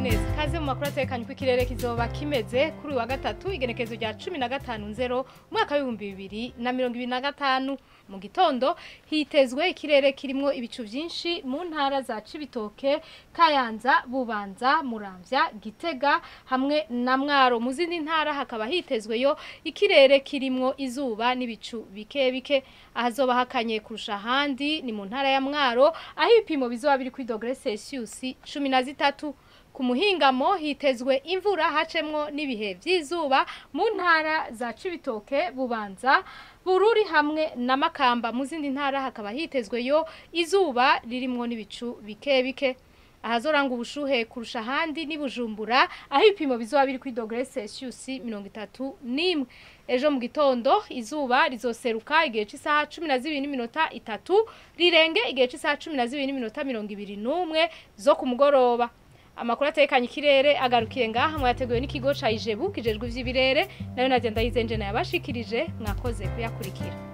neza kaze mu makuru atekanye kw'ikirere kizoba kimeze kuri wa gatatu igenekerezo rya 15/0 mwaka wa 2025 mu gitondo hitezwe ikirere kirimwo ibicu vyinshi mu ntara za Cibitoke, Kayanza, Bubanza, Muramvya, Gitega hamwe na Mwaro. Mu zindi ntara hakaba hitezweyo ikirere kirimwo izuba n'ibicu bike bike. Ahazoba hakanye kurusha handi ni mu ntara ya Mwaro aho ibipimo bizoba biri kuri °C 13. Ku muhingamo hitezwe imvura hacemwo n'ibihe vy'izuba mu ntara za Cibitoke, Bubanza, Bururi hamwe na Makamba. Mu zindi ntara hakaba hitezweyo izuba ririmwo n'ibicu bike bike. Ahazoranga ubushuhe kurusha handi ni Bujumbura aho ibipimo bizoba biri kuri °C 31. Ejo mu gitondo izuba rizoseruka igihe cy'isaha 12:03 rirenge igihe cy'isaha 12:21 zo ku mugoroba. Amakuru atekanye ikirere agarukiye ngaha mwateguye n'ikigo ca Ijebu kijejwe ivy'ibirere nayo nagenda yizenje na yabashikirije mwakoze kuyakurikira.